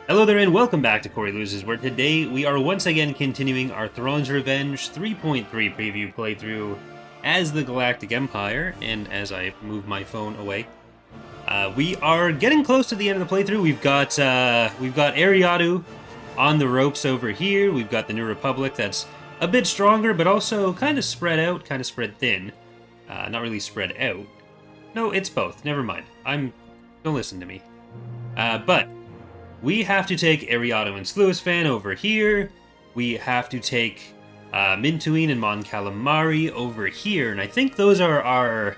Hello there and welcome back to Corey Loses, where today we are once again continuing our Thrawn's Revenge 3.3 preview playthrough as the Galactic Empire, and as I move my phone away. We are getting close to the end of the playthrough. We've got EaW on the ropes over here. We've got the New Republic that's a bit stronger, but also kind of spread out, kind of spread thin. Not really spread out. No, it's both. Never mind. Don't listen to me. But we have to take EaW and Sluisfan over here. We have to take Mintuin and Mon Calamari over here. And I think those are our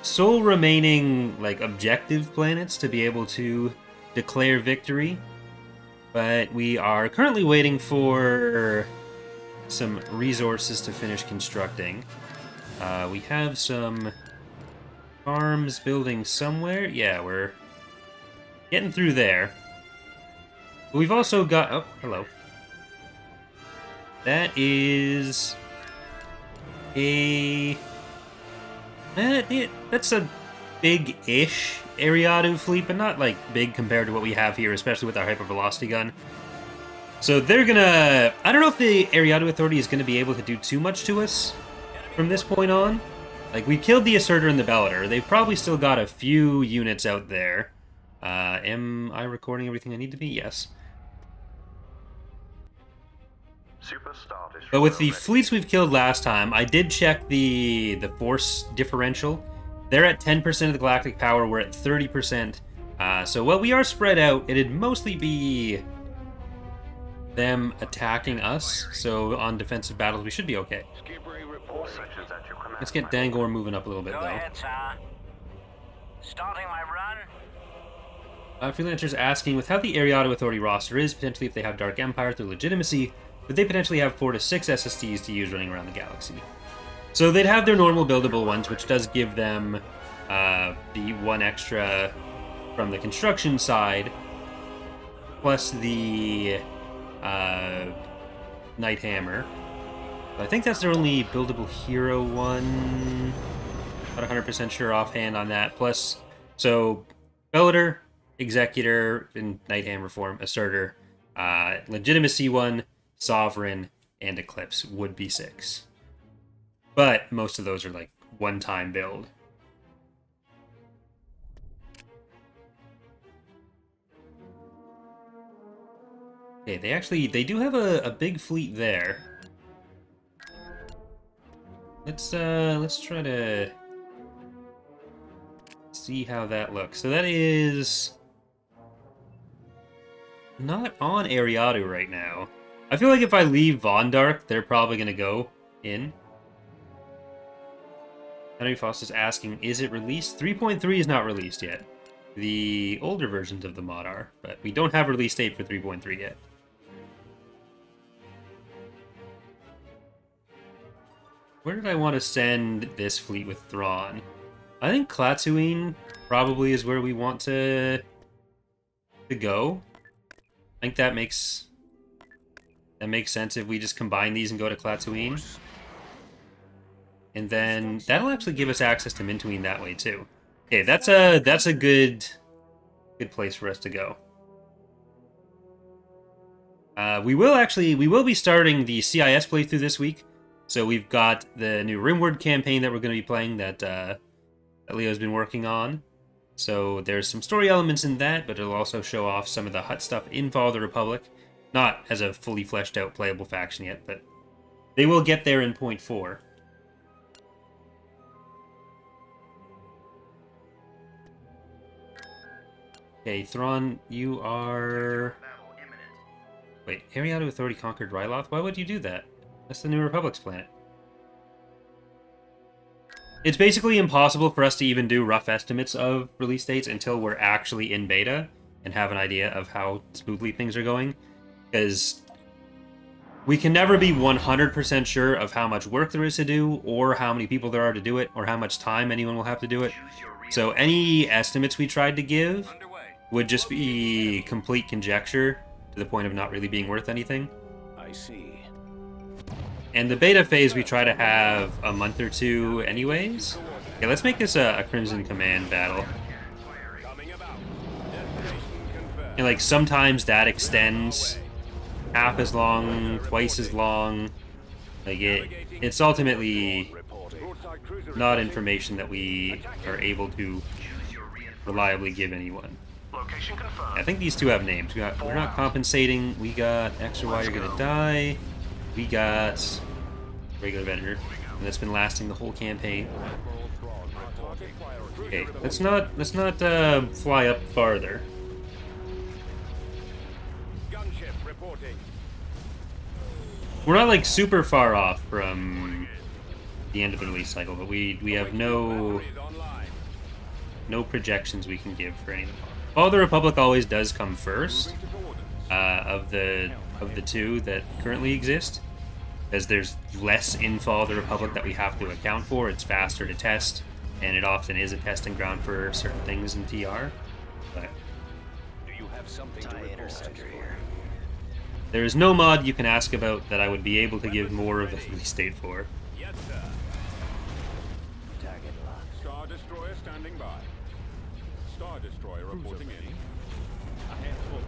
sole remaining objective planets to be able to declare victory. But we are currently waiting for some resources to finish constructing. We have some farms building somewhere. Yeah, we're getting through there. We've also got... Oh, hello. That is a... That's a big-ish EaW fleet, but not, big compared to what we have here, especially with our hypervelocity gun. So they're gonna... I don't know if the EaW Authority is gonna be able to do too much to us from this point on. We killed the Assertor and the Bellator. They've probably still got a few units out there. Am I recording everything I need to be? Yes. But with the fleets we've killed last time, I did check the force differential. They're at 10% of the galactic power, we're at 30%. So while we are spread out, it'd mostly be them attacking us. So on defensive battles, we should be okay. Let's get Dangor moving up a little bit, though. Go ahead, sir. Starting my run. Freelancer's asking, with how the EaW Authority roster is, potentially if they have Dark Empire through legitimacy, would they potentially have 4 to 6 SSTs to use running around the galaxy? So they'd have their normal buildable ones, which does give them the one extra from the construction side, plus the Night Hammer. I think that's their only buildable hero one. Not 100% sure offhand on that. Plus, so Bellator, Executor in Night Hammer form, Assertor, Legitimacy one, Sovereign, and Eclipse would be 6. But most of those are one-time build. Okay, they do have a big fleet there. Let's try to see how that looks. So that is not on EaW right now. I feel like if I leave Vondark, they're probably going to go in. Henry Foss is asking, is it released? 3.3 is not released yet. The older versions of the mod are, but we don't have release date for 3.3 yet. Where did I want to send this fleet with Thrawn? I think Klaatuin probably is where we want to go. I think that makes sense if we just combine these and go to Klaatuin. And then that'll actually give us access to Mintuin that way too. Okay, that's a good place for us to go. We will be starting the CIS playthrough this week. So we've got the new Rimward campaign that we're going to be playing that Leo's been working on. So there's some story elements in that, but it'll also show off some of the Hutt stuff in Fall of the Republic. Not as a fully fleshed out playable faction yet, but they will get there in point 4. Okay, Thrawn, you are... Wait, EaW Authority conquered Ryloth? Why would you do that? That's the New Republic's planet. It's basically impossible for us to even do rough estimates of release dates until we're actually in beta and have an idea of how smoothly things are going. Because we can never be 100% sure of how much work there is to do, or how many people there are to do it, or how much time anyone will have to do it. So any estimates we tried to give would just be complete conjecture, to the point of not really being worth anything. I see. And the beta phase we try to have a month or 2 anyways. Okay, let's make this a Crimson Command battle. And like sometimes that extends half as long, twice as long. Like it's ultimately not information that we are able to reliably give anyone. I think these two have names. We're not compensating. We got X or Y are gonna die. We got regular vendor, and that's been lasting the whole campaign. Okay, let's not fly up farther. We're not like super far off from the end of the release cycle, but we have no projections we can give for anything. Fall of the Republic always does come first of the two that currently exist, as there's less in Fall of the Republic that we have to account for. It's faster to test, and it often is a testing ground for certain things in TR. But Do you have something to report? there is no mod you can ask about that I would be able to give more of a release date for. Yes, sir. Target locked. Star Destroyer standing by. Star Destroyer reporting in. A handful.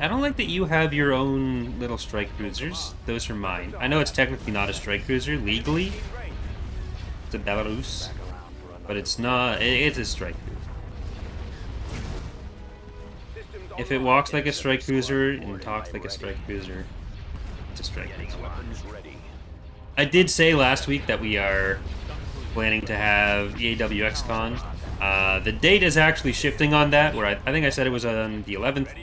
I don't like that you have your own little strike cruisers. Those are mine. I know it's technically not a strike cruiser legally. It's a Belarus, but it's not. It's a strike cruiser. If it walks like a strike cruiser and talks like a strike cruiser, it's a strike cruiser. I did say last week that we are planning to have EaW XCon. The date is actually shifting on that, where I think I said it was on the 11th.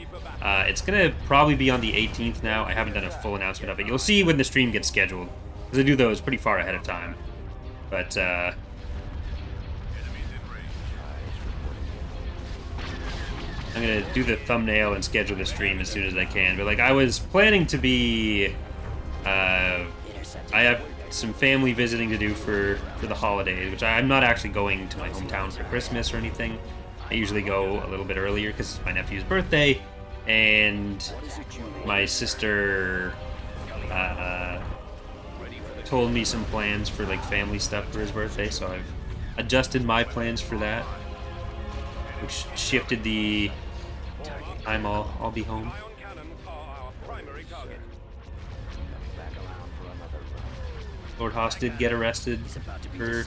It's going to probably be on the 18th now. I haven't done a full announcement of it. You'll see when the stream gets scheduled, because I do those pretty far ahead of time. But, I'm going to do the thumbnail and schedule the stream as soon as I can. But, like, I was planning to be... I have some family visiting to do for the holidays, which I'm not actually going to my hometown for Christmas or anything. I usually go a little bit earlier because it's my nephew's birthday, and my sister told me some plans for like family stuff for his birthday, so I've adjusted my plans for that, which shifted the time I'll be home. Lord Haas did get arrested for,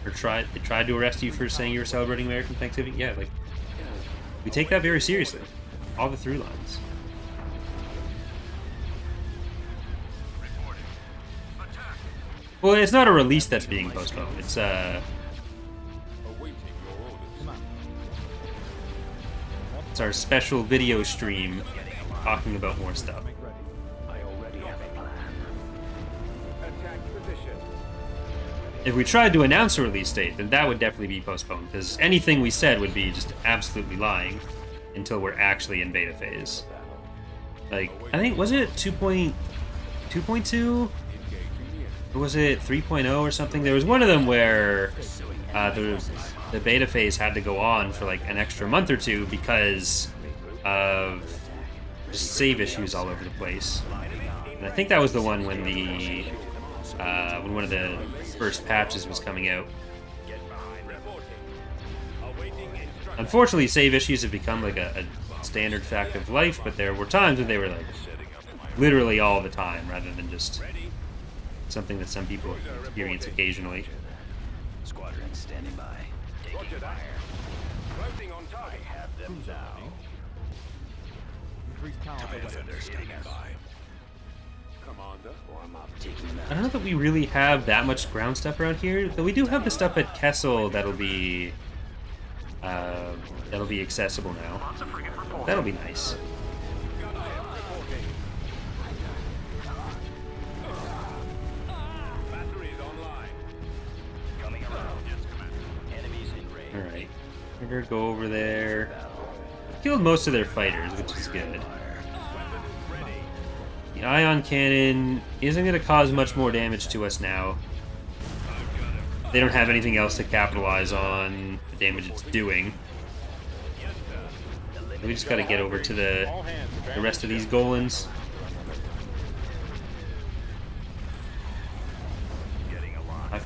they tried to arrest you for saying you were celebrating American Thanksgiving. Yeah, like, we take that very seriously. All the through lines. Well, it's not a release that's being postponed. It's our special video stream talking about more stuff. If we tried to announce a release date, then that would definitely be postponed, because anything we said would be just absolutely lying until we're actually in beta phase. Like, I think, was it 2.2? Or was it 3.0 or something? There was one of them where the beta phase had to go on for like an extra month or two because of save issues all over the place. And I think that was the one when when one of the first patches was coming out. Unfortunately, save issues have become like a standard fact of life, but there were times when they were like literally all the time, rather than just something that some people experience occasionally. Squadron standing by. Taking fire. Floating on target. I have them now. Defender standing by. Commander. Warm up. Taking them I don't know that we really have that much ground stuff around here, though we do have the stuff at Kessel that'll be accessible now. That'll be nice. Batteries online. coming around. Enemies in range. Alright, we're gonna go over there. Killed most of their fighters, which is good. The ion cannon isn't going to cause much more damage to us now. They don't have anything else to capitalize on the damage it's doing. We just got to get over to the rest of these Golans.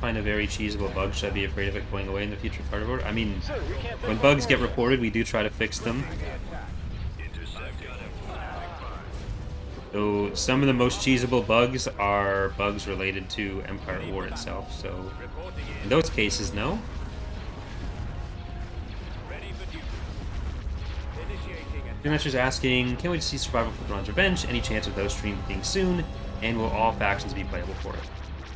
find a very cheesable bug, should I be afraid of it going away in the future part of order? I mean, when bugs get reported, we do try to fix them. So some of the most cheesable bugs are bugs related to Empire at War itself. So in those cases, no. Master's asking, can't wait to see Survival for Thrawn's Revenge. Any chance of those streams being soon? And will all factions be playable for it?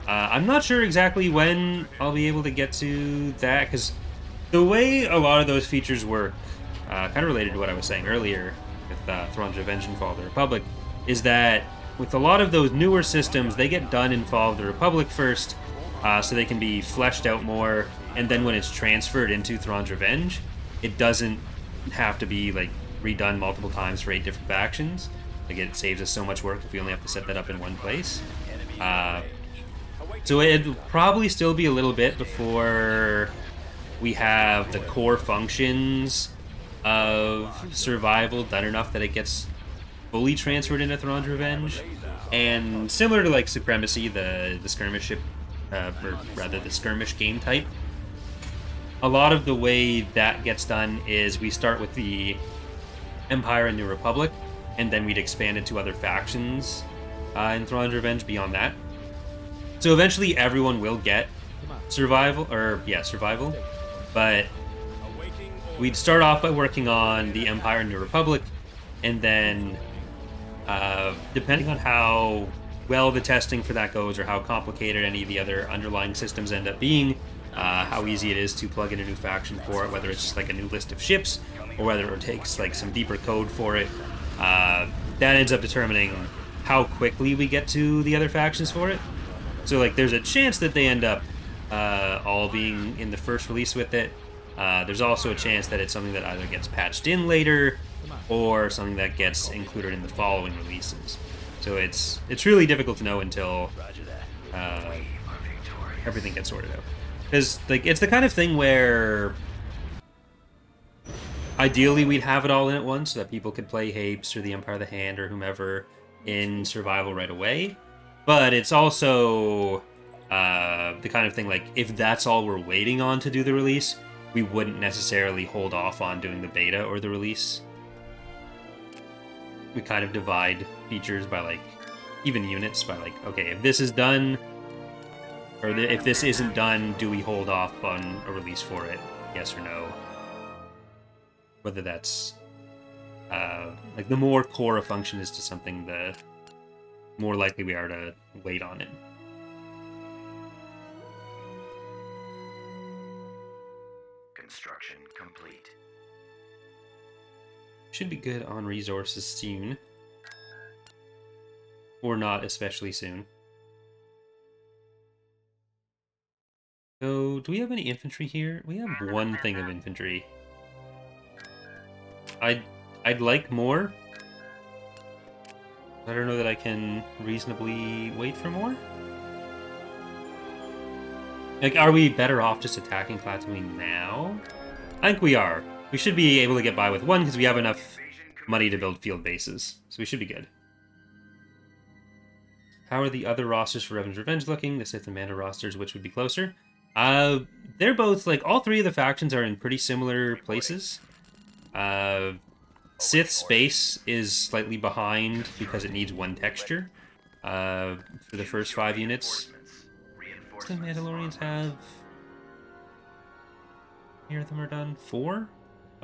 I'm not sure exactly when I'll be able to get to that, because the way a lot of those features work, kind of related to what I was saying earlier with Thrawn's Revenge and Fall of the Republic, is that with a lot of those newer systems, they get done in Fall of the Republic first, so they can be fleshed out more, and then when it's transferred into Thrawn's Revenge, it doesn't have to be like redone multiple times for 8 different factions. Like, it saves us so much work if we only have to set that up in one place. So it'll probably still be a little bit before we have the core functions of survival done enough that it gets fully transferred into Thrawn's Revenge. And similar to like Supremacy, the skirmish ship, or rather the skirmish game type, a lot of the way that gets done is we start with the Empire and New Republic, and then we'd expand it to other factions in Thrawn's Revenge beyond that. So eventually everyone will get survival, but we'd start off by working on the Empire and New Republic, and then depending on how well the testing for that goes or how complicated any of the other underlying systems end up being, how easy it is to plug in a new faction for it, whether it's just like a new list of ships or whether it takes like some deeper code for it, that ends up determining how quickly we get to the other factions for it. So like there's a chance that they end up all being in the first release with it. There's also a chance that it's something that either gets patched in later or something that gets included in the following releases. So it's really difficult to know until everything gets sorted out. Because like it's the kind of thing where ideally we'd have it all in at once so that people could play Hapes or the Empire of the Hand or whomever in survival right away. But it's also the kind of thing like if that's all we're waiting on to do the release, we wouldn't necessarily hold off on doing the beta or the release. We kind of divide features by like even units by like, okay, if this is done or if this isn't done, do we hold off on a release for it? Yes or no? Whether that's like the more core a function is to something, the more likely we are to wait on it. Construction complete. Should be good on resources soon. Or not especially soon. So, do we have any infantry here? We have one thing of infantry. I'd like more. I don't know that I can reasonably wait for more. Like, are we better off just attacking Tatooine now? I think we are. We should be able to get by with one because we have enough money to build field bases. So we should be good. How are the other rosters for Revan's Revenge looking? The Sith and Mando rosters, which would be closer? They're both, like, all three of the factions are in pretty similar places. Sith Space is slightly behind because it needs one texture for the first 5 units. What do the Mandalorians have? Here them are done. 4?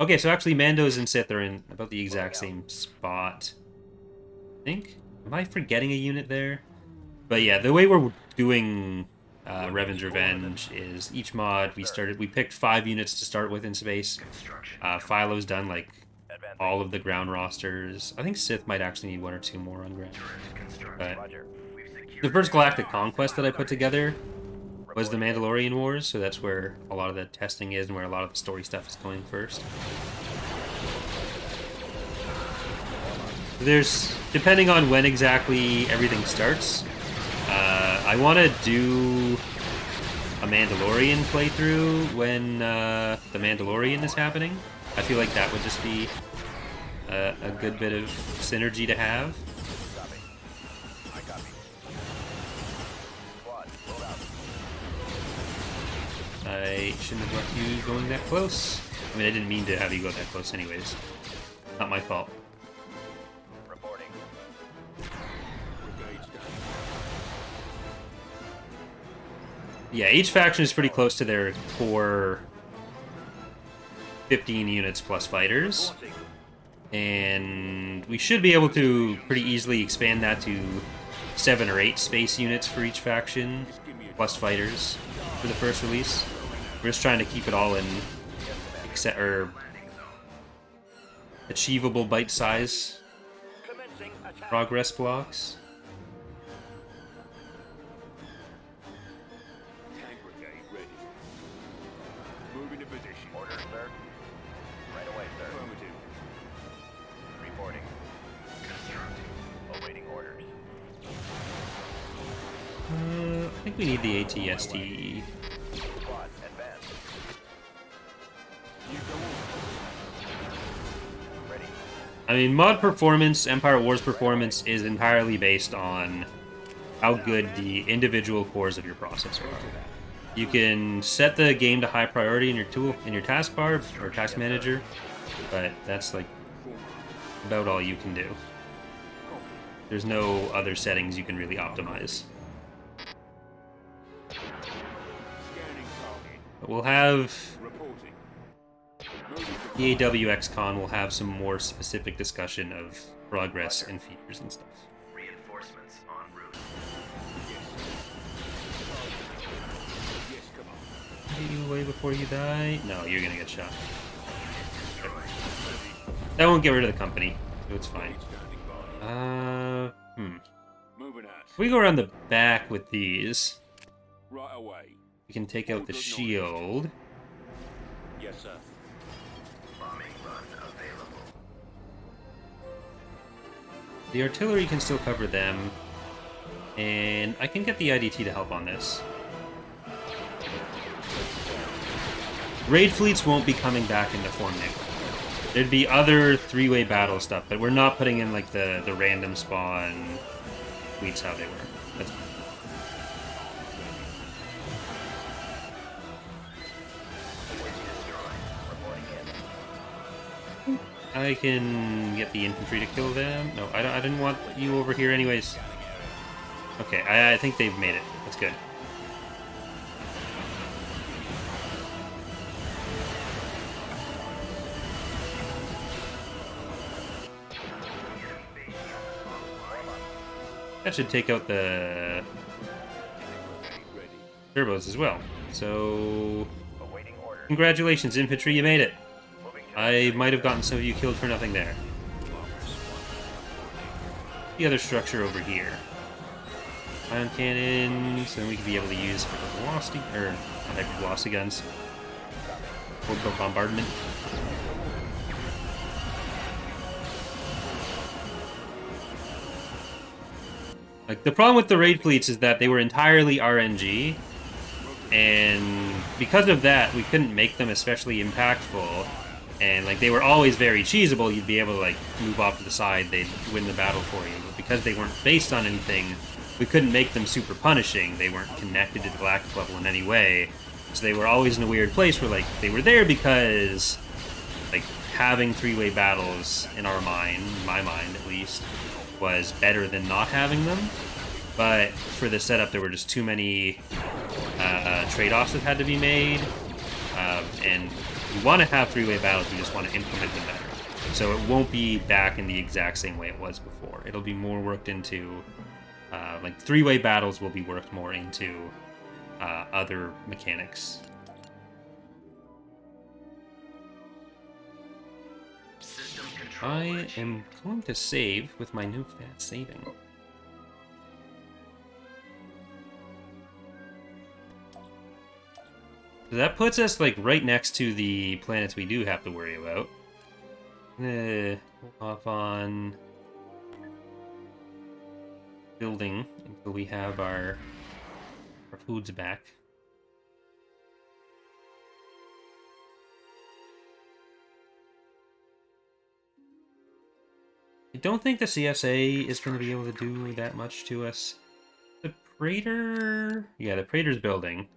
Okay, so actually Mandos and Sith are in about the exact same spot. I think. Am I forgetting a unit there? But yeah, the way we're doing Revan's Revenge is each mod we picked 5 units to start with in space. Philo's done like all of the ground rosters. I think Sith might actually need 1 or 2 more on ground. But the first Galactic Conquest that I put together was the Mandalorian Wars, so that's where a lot of the testing is and where a lot of the story stuff is going first. There's, depending on when exactly everything starts, I want to do a Mandalorian playthrough when the Mandalorian is happening. I feel like that would just be a good bit of synergy to have. I shouldn't have left you going that close. I mean, I didn't mean to have you go that close anyways. Not my fault. Reporting. Yeah, each faction is pretty close to their core 15 units plus fighters. And we should be able to pretty easily expand that to 7 or 8 space units for each faction, plus fighters for the first release. We're just trying to keep it all in achievable bite size progress blocks. Tank brigade ready. Moving to position. Orders, sir. Right away, sir. Affirmative. Reporting. Awaiting orders. I think we need the ATST. Squad, advance. You go Ready. I mean, mod performance, Empire Wars performance, is entirely based on how good the individual cores of your processor are. You can set the game to high priority in your taskbar or task manager, but that's like about all you can do. There's no other settings you can really optimize. Scanning target. But we'll have Reporting. the EaW XCon will have some more specific discussion of progress and features and stuff. Reinforcements en route. Yes, come on. Get you away before you die? No, you're gonna get shot. That won't get rid of the company, so it's fine. Standing by. Moving out. If we go around the back with these, Right away. we can take out the shield. Yes, sir. Bombing run available. The artillery can still cover them, and I can get the IDT to help on this. Raid fleets won't be coming back into form, Nick. There'd be other three-way battle stuff, but we're not putting in like the random spawn fleets how they were. That's I can get the infantry to kill them. No, I didn't want you over here anyways. Okay, I think they've made it. That's good. That should take out the turbos as well. So, Awaiting orders. congratulations, infantry, you made it. Moving to I might have gotten some of you killed for nothing there. The other structure over here. Ion cannons, and we could be able to use hyper velocity, or not hyper velocity guns. Orbital bombardment. Like, the problem with the raid fleets is that they were entirely RNG, and because of that, we couldn't make them especially impactful, and, like, they were always very cheesable. You'd be able to, like, move off to the side, they'd win the battle for you, but because they weren't based on anything, we couldn't make them super punishing. They weren't connected to the Galactic level in any way, so they were always in a weird place where, like, they were there because, like, having three-way battles in our mind, in my mind at least, was better than not having them, but for the setup there were just too many trade-offs that had to be made, and we want to have three-way battles, we just want to implement them better. So it won't be back in the exact same way it was before. It'll be more worked into, like, three-way battles will be worked more into other mechanics. I am going to save with my new fast saving. So that puts us, like, right next to the planets we do have to worry about. Off on building until we have our foods back. I don't think the CSA is going to be able to do that much to us. The Praetor... Yeah, the Praetor's building.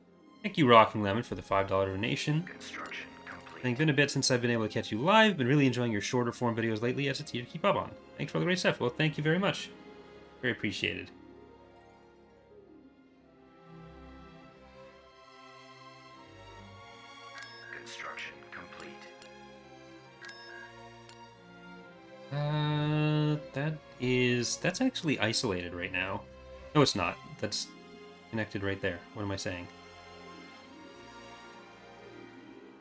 Thank you, Rocking Lemon, for the $5 donation. Construction complete. It's been a bit since I've been able to catch you live. Been really enjoying your shorter form videos lately. Yes, it's here to keep up on. Thanks for all the great stuff. Well, thank you very much. Very appreciated. Construction complete. That's actually isolated right now. No, it's not. That's connected right there. What am I saying?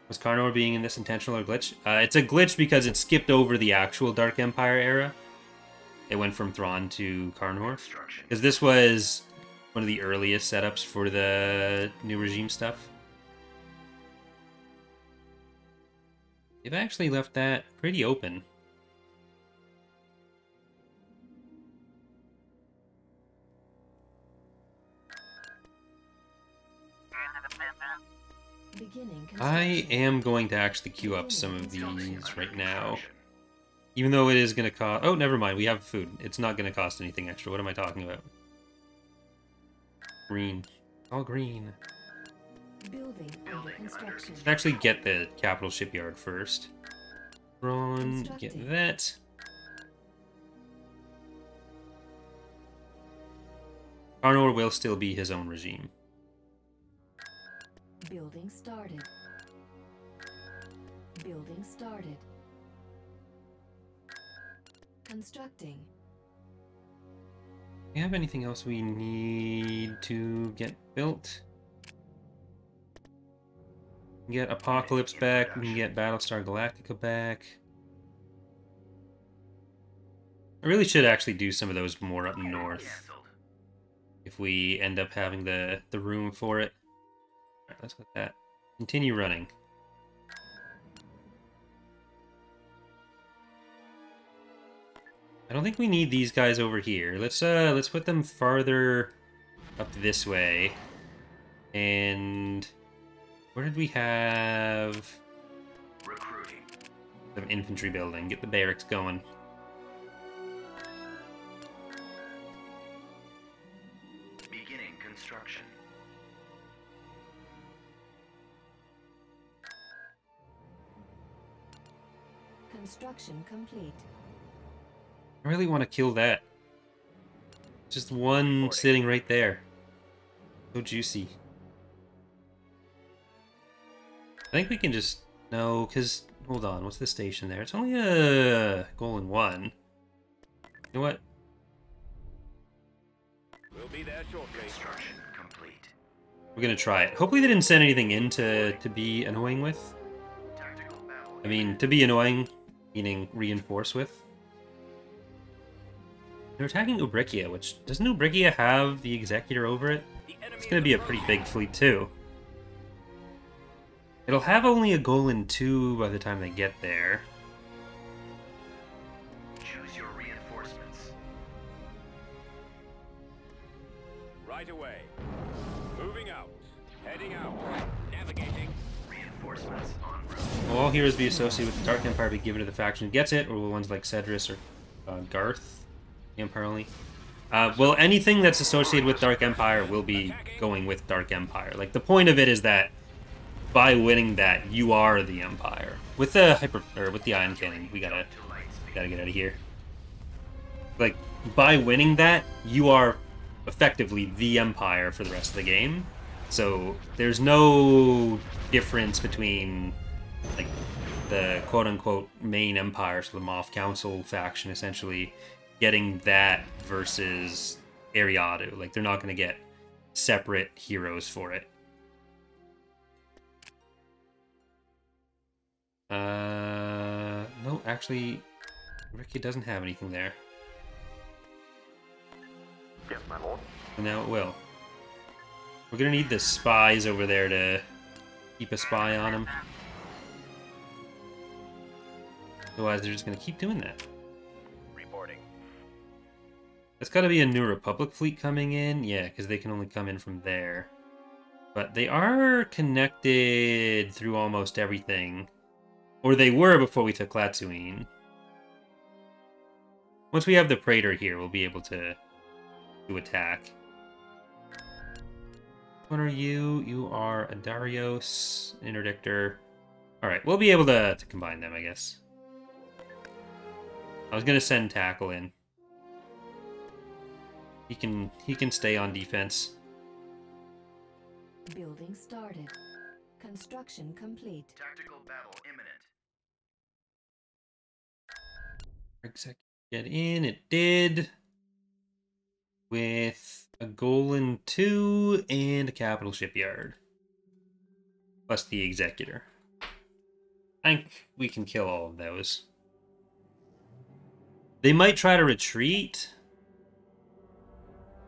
Was Karnor being in this intentional or glitch? It's a glitch because it skipped over the actual Dark Empire era. It went from Thrawn to Karnor. Because this was one of the earliest setups for the new regime stuff. They've actually left that pretty open. I am going to actually queue up some of these right now. Even though it is going to cost... Oh, never mind. We have food. It's not going to cost anything extra. What am I talking about? Green. All green. Building under construction. Let's actually get the capital shipyard first. Thrawn, get that. Karnor will still be his own regime. Building started. Building started. Constructing. Do we have anything else we need to get built? We can get Apocalypse back, we can get Battlestar Galactica back. I really should actually do some of those more up north. If we end up having the room for it. Alright, let's get that. Continue running. I don't think we need these guys over here. Let's put them farther up this way. And where did we have Recruiting. some infantry building? Get the barracks going. Beginning construction. Construction complete. I really want to kill that. Just one sitting right there. So juicy. I think we can just... No, because... Hold on, what's the station there? It's only a goal in one. You know what? We'll be there shortly. Construction complete. We're gonna try it. Hopefully they didn't send anything in to be annoying with. Tactical battle. I mean, to be annoying, meaning reinforce with. They're attacking Ubrikia, which... Doesn't Ubrikia have the Executor over it? It's gonna be a pretty big fleet, too. It'll have only a goal in 2 by the time they get there. Choose your reinforcements. Right away. Moving out. Heading out. Navigating. Reinforcements en route. Will all heroes be associated with the Dark Empire be given to the faction who gets it, or will ones like Cedrus or Garth? Empire only. Well, anything that's associated with Dark Empire will be going with Dark Empire. Like, the point of it is that by winning that, you are the Empire. With the with the Ion Cannon, we gotta get out of here. Like, by winning that, you are effectively the Empire for the rest of the game. So there's no difference between like the quote-unquote main Empire, so the Moff Council faction, essentially getting that versus Ariadu. Like, they're not going to get separate heroes for it. No, actually, Ricky doesn't have anything there. Yes, my lord. And now it will. We're going to need the spies over there to keep a spy on him. Otherwise, they're just going to keep doing that. Reporting. There's got to be a New Republic fleet coming in. Yeah, because they can only come in from there. But they are connected through almost everything. Or they were before we took Latsuine. Once we have the Praetor here, we'll be able to attack. What are you? You are a Darius, interdictor. Alright, we'll be able to combine them, I guess. I was gonna send Tackle in. He can stay on defense. Building started. Construction complete. Tactical battle imminent. Get in, it did. With a Golan 2 and a capital shipyard. Plus the Executor. I think we can kill all of those. They might try to retreat.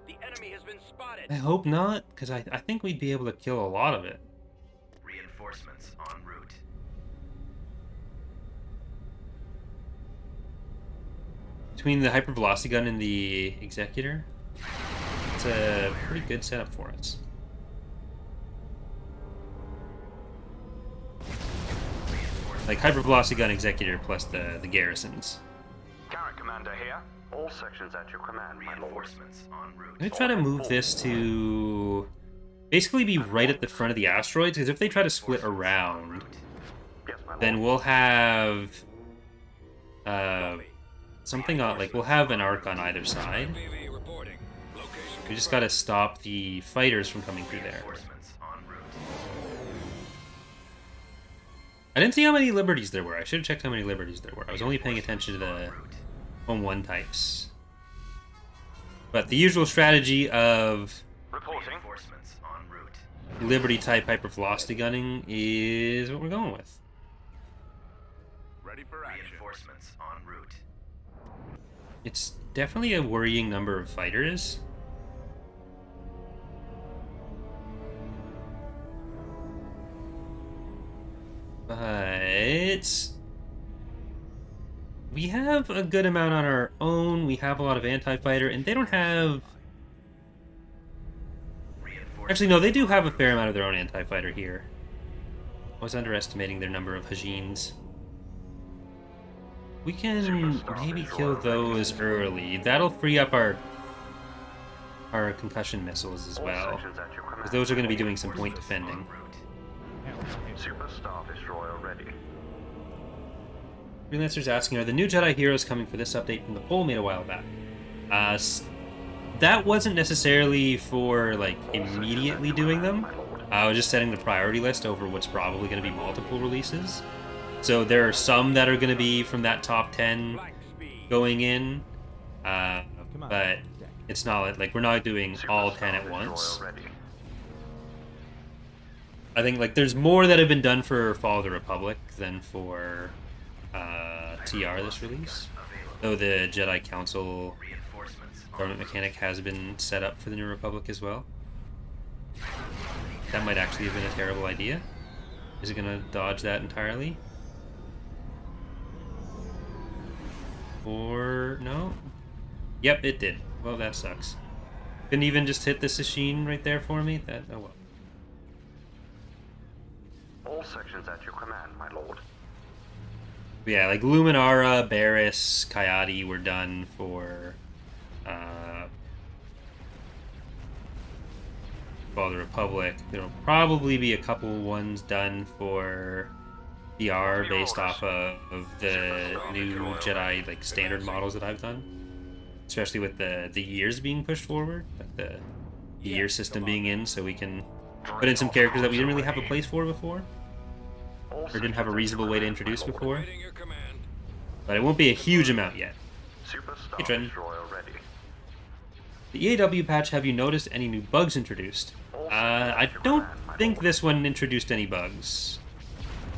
The enemy has been spotted. I hope not, because I think we'd be able to kill a lot of it. Reinforcements en route. Between the hypervelocity gun and the Executor, it's a pretty good setup for us. Like hypervelocity gun, Executor plus the garrisons. Carrot Commander here. All sections at your command, my lord. Reinforcements en route. I'm gonna try to move this to basically be right at the front of the asteroids, because if they try to split around, Yes, my lord. then we'll have something on, like we'll have an arc on either side. UAV reporting. Location We just gotta stop the fighters from coming through there. Reinforcements en route. I didn't see how many liberties there were. I should have checked how many liberties there were. I was only paying attention to the Home 1 types. But the usual strategy of Reporting. Reinforcements en route. Liberty type hypervelocity gunning is what we're going with. ready for action. Reinforcements en route. It's definitely a worrying number of fighters. But we have a good amount on our own. We have a lot of anti-fighter, and they don't have... Actually, no, they do have a fair amount of their own anti-fighter here. I was underestimating their number of Hajins. We can maybe kill those early. That'll free up our concussion missiles as All well, sections at your because command. those are going to be doing some point defending. Super Star Destroyer ready. Freelancer's asking, are the new Jedi heroes coming for this update from the poll made a while back? That wasn't necessarily for, like, immediately doing them. I was just setting the priority list over what's probably going to be multiple releases. So there are some that are going to be from that top 10 Flight speed. going in, but it's not like we're not doing all 10 at once. Ready. I think like there's more that have been done for Fall of the Republic than for TR this release. Though the Jedi Council government mechanic has been set up for the New Republic as well. That might actually have been a terrible idea. Is it going to dodge that entirely? Or no? Yep, it did. Well, that sucks. Couldn't even just hit the Sasheen right there for me? That, oh well. All sections at your command, my lord. But yeah, like Luminara, Barris, Coyote were done for Fall of the Republic. There'll probably be a couple ones done for DR based off of the new Jedi like standard models that I've done. Especially with the years being pushed forward, like the year system being in, so we can put in some characters that we didn't really have a place for before, or didn't have a reasonable way to introduce before. Awaiting your command. But it won't be a huge amount yet. Super Star Hey, Trenton. Destroyer ready. The EaW patch, have you noticed any new bugs introduced? I don't think this one introduced any bugs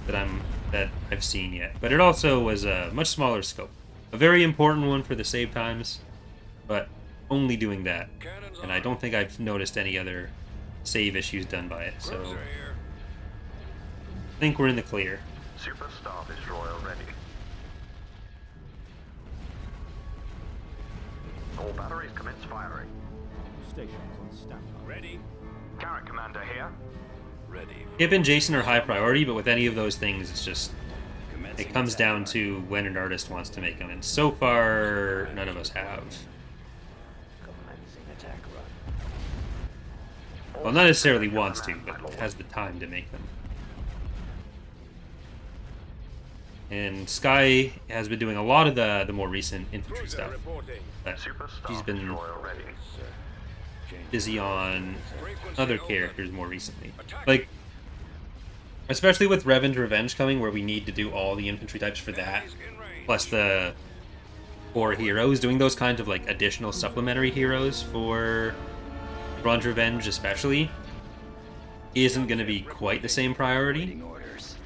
that I've seen yet, but it also was a much smaller scope. A very important one for the save times, but only doing that. Cannons And I don't think I've noticed any other save issues done by it, so Cruiser here. I think we're in the clear. Super Star Destroyer ready. All batteries commence firing. Stations on standby. Ready. Carrot Commander here. Ready. Kip and Jason are high priority, but with any of those things, it's just, Commencing it comes attack down run. to when an artist wants to make them, and so far, none of us have. Commencing attack run. Well, not necessarily wants to, but has the time to make them. And Sky has been doing a lot of the more recent infantry Cruiser stuff. reporting. But Superstar she's been destroyer ready. busy on other characters more recently. Like, especially with Revan's Revenge coming, where we need to do all the infantry types for that, plus the 4 heroes, doing those kinds of like additional supplementary heroes for Thrawn's Revenge especially, isn't going to be quite the same priority. Waiting orders.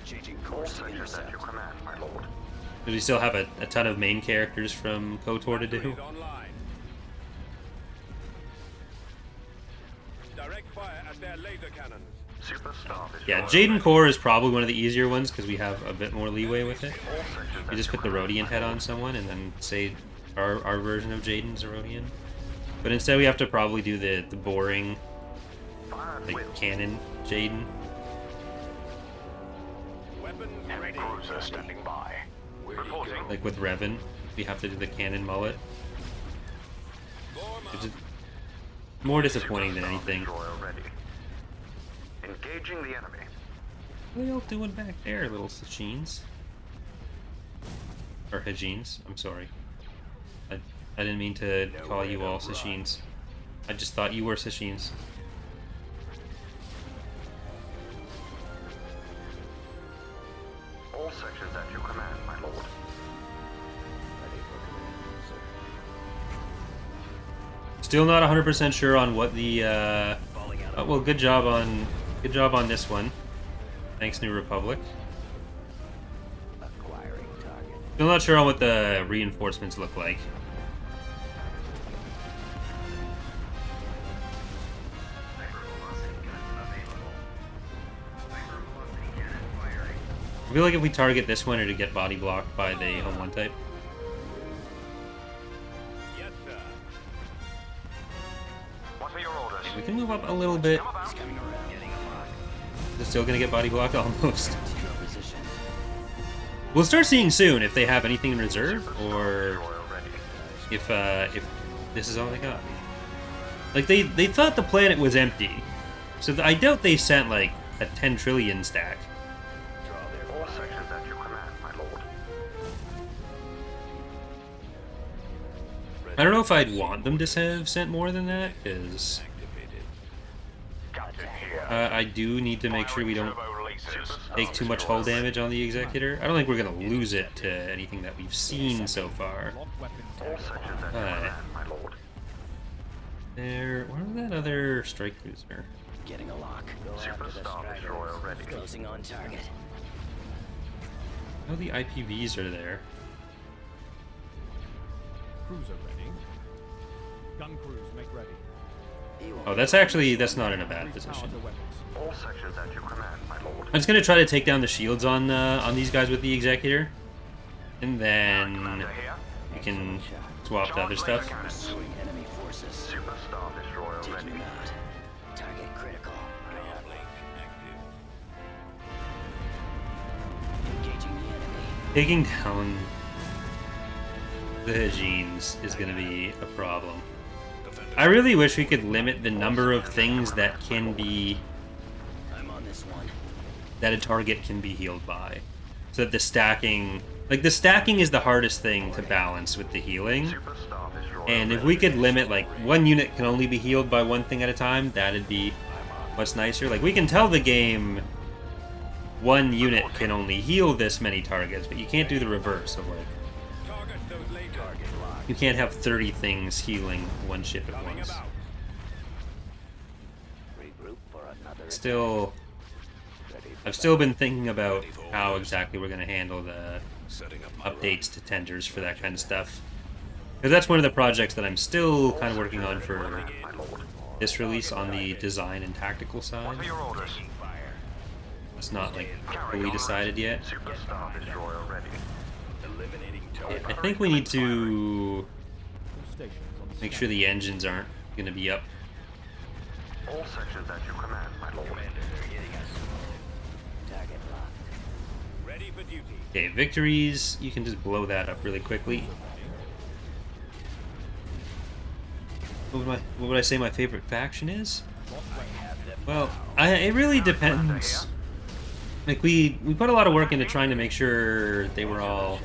Changing All course to sections at intercept. your command, my lord. Because we still have a ton of main characters from KOTOR to do. Grid online. Direct fire at their laser cannons. Superstar destroyer Yeah, Jaden Core is probably one of the easier ones because we have a bit more leeway with it. All sections You at just your put the command, Rodian my head lord. on someone and then say our version of Jaden's a Rodian. But instead we have to probably do the boring, Fire at like, will. canon Jaden. Weapons ready. Cruiser standing by. Reporting. Like with Revan, we have to do the canon mullet. Form Which up. is more disappointing than Superstar anything. destroyer ready. Engaging the enemy. What are y'all doing back there, little Sashins? Or Hajins, I'm sorry. I didn't mean to call you all Sashins. I just thought you were Sashins. All sections at your command, my lord. Still not 100% sure on what the, Falling out of well, good job on this one. Thanks, New Republic. acquiring target. Still not sure on what the reinforcements look like. I feel like if we target this one, it'd get body blocked by the Home 1 type. Yes, sir. What are your orders? We can move up a little bit. He's coming around. Getting a lock. Is it still gonna get body blocked? Almost. Zero position. We'll start seeing soon if they have anything in reserve, or Destroyer ready. if this is all they got. Like, they thought the planet was empty, so I doubt they sent like a 10 trillion stack. Draw their All sections at your command, my lord. I don't know if I'd want them to have sent more than that, because Activated. Captain here. I do need to make sure we don't take too much hull damage on the Executor. I don't think we're gonna lose it to anything that we've seen so far. Lock weapons. All sections at your Alright. command, my lord. Where's that other strike cruiser? Getting a lock. Go after the Superstar destroyer stragglers. ready. Closing on target. Oh, the IPVs are there. Cruiser ready. Gun crews make ready. Oh, that's not in a bad Increase position. power to weapons. All sections at your command, my lord. I'm just gonna try to take down the shields on these guys with the Executor, and then Commander here. we can Shot. swap to other stuff. Pursuing enemy forces. Superstar destroyer Taking ready. him out. Target critical. Link active. Engaging the enemy. Taking down the Hajins is gonna be a problem. I really wish we could limit the number of things that can be I'm on this one. that a target can be healed by, so that the stacking is the hardest thing to balance with the healing. Superstar destroyer And if ready. we could limit, like, one unit can only be healed by one thing at a time, that'd be much nicer. Like, we can tell the game one unit can only heal this many targets, but you can't do the reverse of, like, Target those lasers. you can't have 30 things healing one ship at Coming once. about. Regroup for another. Still, I've still been thinking about how exactly we're going to handle the updates to tenders for that kind of stuff. Because that's one of the projects that I'm still kind of working on for My lord. this release on the design and tactical side. What are your orders? It's not, like, Carry fully on. decided yet. Superstar destroyer ready. Eliminating I target. think we need to All stations on make sure the engines aren't going to be up. All sections at your command, my lord. Target locked. Ready for duty. Okay, victories, you can just blow that up really quickly. what would I say my favorite faction is? Well, it really depends. Like, we put a lot of work into trying to make sure they were all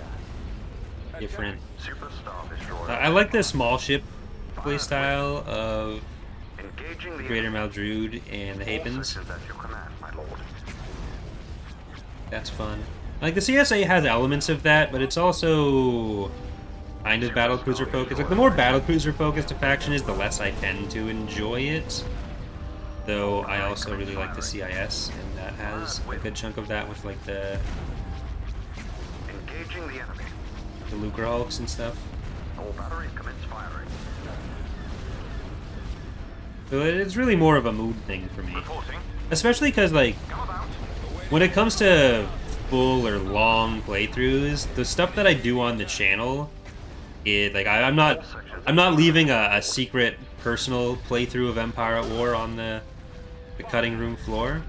different. I like the small ship playstyle of the Greater Maldrude and the Hapens. That's fun. Like, the CSA has elements of that, but it's also kind of battlecruiser focused. Like, the more battlecruiser focused a faction is, the less I tend to enjoy it. Though I also really like the CIS, and that has a good chunk of that with, like, the Lucre Hulks and stuff. So it's really more of a mood thing for me. Especially because, like, when it comes to full or long playthroughs, the stuff that I do on the channel, like, I'm not leaving a secret personal playthrough of Empire at War on the cutting room floor.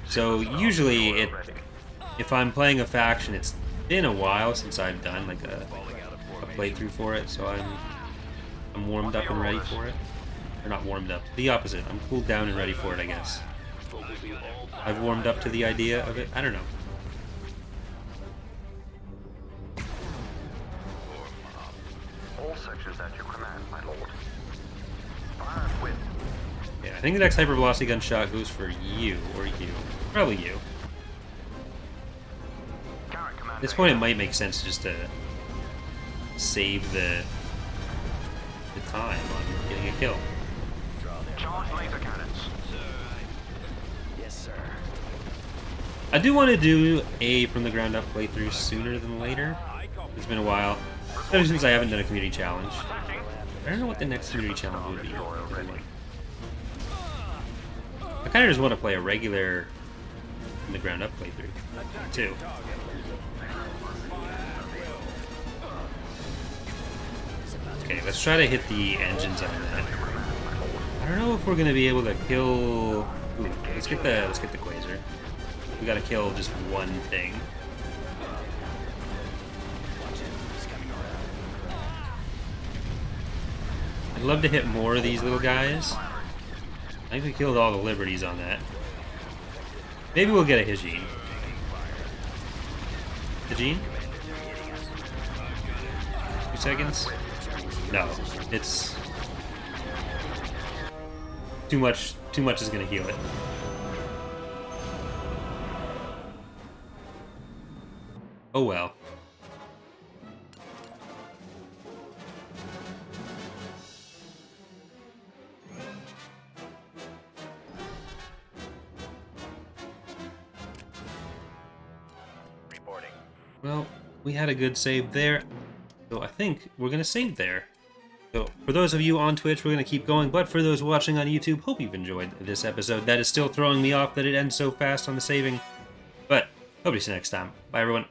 So usually, if I'm playing a faction, it's been a while since I've done like a playthrough for it, so I'm warmed up and ready for it. Or not warmed up, the opposite. I'm cooled down and ready for it, I guess. I've warmed up to the idea of it. I don't know. All sections at your command, my lord. Fire with. Yeah, I think the next hypervelocity gunshot goes for you, or you. Probably you. At this point, it might make sense just to save the time on getting a kill. Charge laser cannons. Yes, sir. I do want to do a from the ground up playthrough sooner than later. It's been a while, especially since I haven't done a community challenge. I don't know what the next community challenge would be. I kind of just want to play a regular from the ground up playthrough too. Okay, let's try to hit the engines on that. I don't know if we're gonna be able to kill. Ooh, let's get the Quasar. We gotta kill just one thing. I'd love to hit more of these little guys. I think we killed all the Liberties on that. Maybe we'll get a Hijin. Hijin? 2 seconds? No, it's too much. Too much is gonna heal it. Oh well. Reporting. Well, we had a good save there, so I think we're gonna save there. So, for those of you on Twitch, we're going to keep going, but for those watching on YouTube, hope you've enjoyed this episode. That is still throwing me off that it ends so fast on the saving, but hope to see you next time. Bye, everyone.